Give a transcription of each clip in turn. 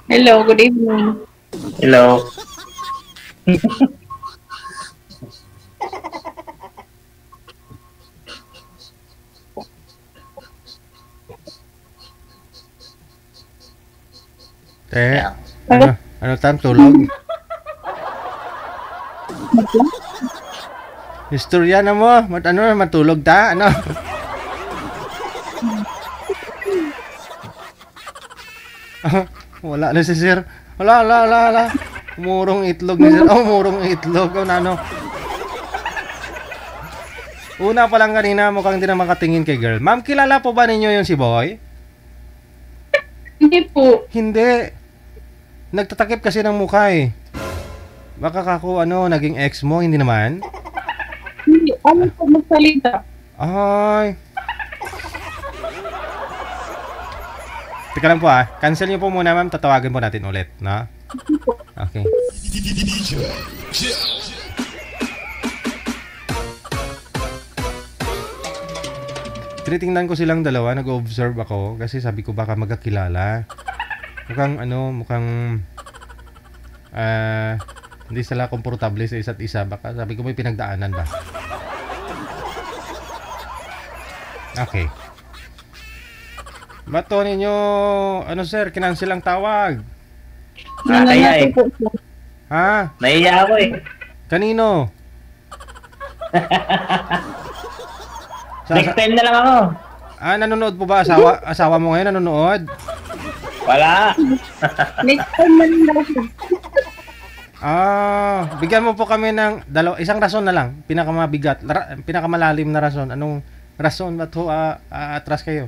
Hello, good evening. Hello. Ano? Ano tam tulog? Istorya na mo. Ano matulog ta? Ano? Wala na si sir. Wala. Umurong itlog ni sir. Oh, umurong itlog. Oh, ano? Una pa lang kanina, mukhang di na makatingin kay girl. Ma'am, kilala po ba ninyo yung si Boy? Hindi po. Hindi. Nagtatakip kasi ng mukha eh. Baka kako naging ex mo, hindi naman? Hindi. Ano po magsalita? Ay. Teka lang po cancel niyo po muna ma'am, tatawagan po natin ulit, no? Okay. Tinitingnan ko silang dalawa, nag-observe ako kasi sabi ko baka magkakilala. Mukhang hindi sila komportable sa isa't isa. Baka sabi ko may pinagdaanan ba? Okay. Bato ninyo, sir, kinansel ang tawag. Kaya eh. Ha? Nahiya ako eh. Kanino? Next time na lang ako. Nanonood po ba? Asawa mo ngayon nanonood? Wala. Next time na lang. Bigyan mo po kami ng isang rason na lang. Pinakamabigat, pinakamalalim na rason. Anong rason? Ba't ho atras kayo?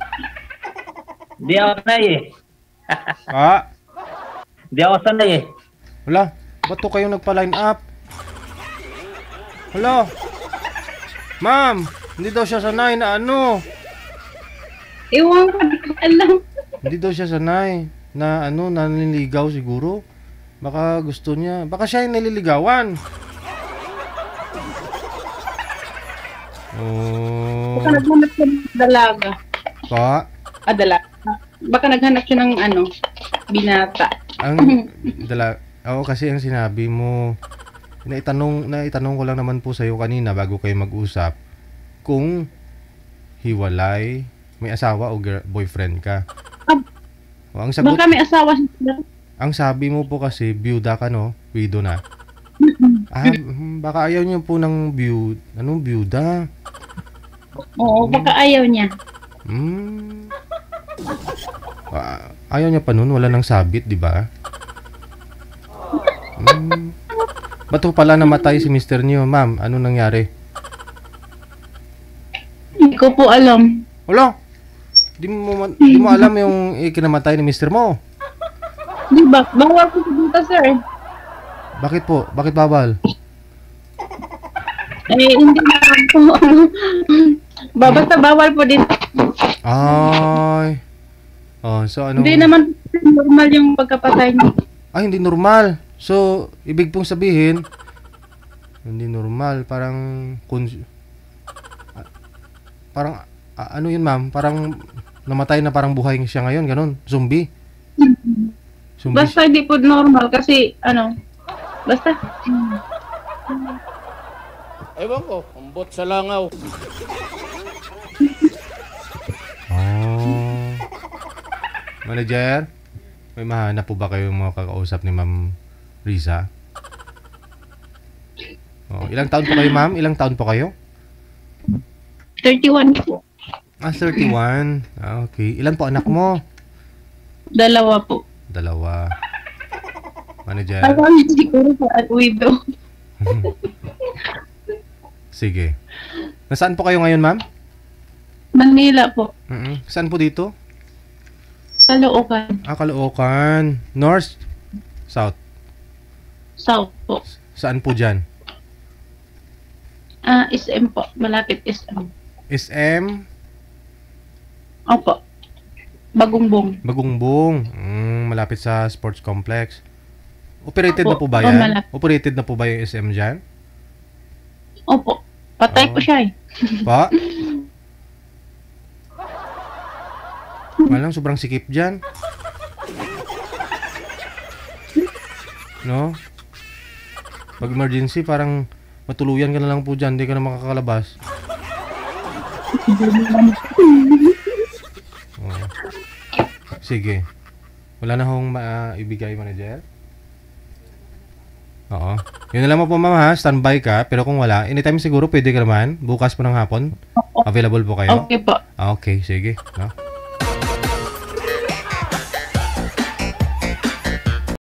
Di ako sanay eh. Di ako sanay eh. Wala, ba't ho kayo nagpa-line up? Wala. Ma'am, hindi daw siya sanay na Ewan ko, di ko alam. Hindi daw siya sanay na nanliligaw siguro. Baka gusto niya. Baka siya yung nililigawan. Oh. Baka naghanap siya ng dalaga. Pa? Dalaga. Baka naghanap siya ng binata. Oo, kasi ang sinabi mo, naitanong ko lang naman po sa'yo kanina bago kayo mag-usap kung hiwalay, may asawa o boyfriend ka. Ang sagot, baka may asawa siya. Ang sabi mo po kasi, byuda ka, no? Widow na. Baka ayaw niyo po ng byuda? Oo, baka ayaw niya. Ayaw niya pa nun, wala nang sabit, di ba? Ba't ho pala namatay si Mr. niyo, ma'am? Ano nangyari? Hindi ko po alam. Wala. Di mo alam yung ikinamatay ni Mr. mo. Di ba? Bawal po dito, sir. Bakit po? Bakit bawal? Hindi na po. Basta bawal po dito. Ay. So ano? Hindi naman normal yung pagkapatay niya. Hindi normal. So, ibig pong sabihin, hindi normal. Parang yun ma'am? Parang namatay na parang buhay siya ngayon, ganun. Zombie. Basta hindi po normal kasi basta ewan ko, ambot sa langaw. Manager, may mahanap po ba kayong mga kakausap ni Ma'am Riza? Ilang taon po kayo, ma'am? Ilang taon po kayo? 31 po. 31. Okay. Ilan po anak mo? 2 po. 2. Manager. Siguro sa widow. Sige. Nasaan po kayo ngayon, ma'am? Manila po. Saan po dito? Caloocan. Caloocan. North? South? South po. Saan po dyan? SM po. Malapit SM. SM? Opo. Bagungbong. Malapit sa sports complex. Operated Opo. na po ba yan? Malapit. Operated na po ba yung SM dyan? Opo. Patay po siya eh. Pa? Walang sobrang sikip dyan. No? Pag emergency, parang matuluyan ka na lang po dyan, hindi ka na makakalabas. Oh. Sige. Wala na akong maibigay, manager? Oo. Yun na lang po, ma'am, ha? Standby ka. Pero kung wala, anytime siguro pwede ka naman. Bukas po ng hapon. Available po kayo? Okay po. Okay, sige. No?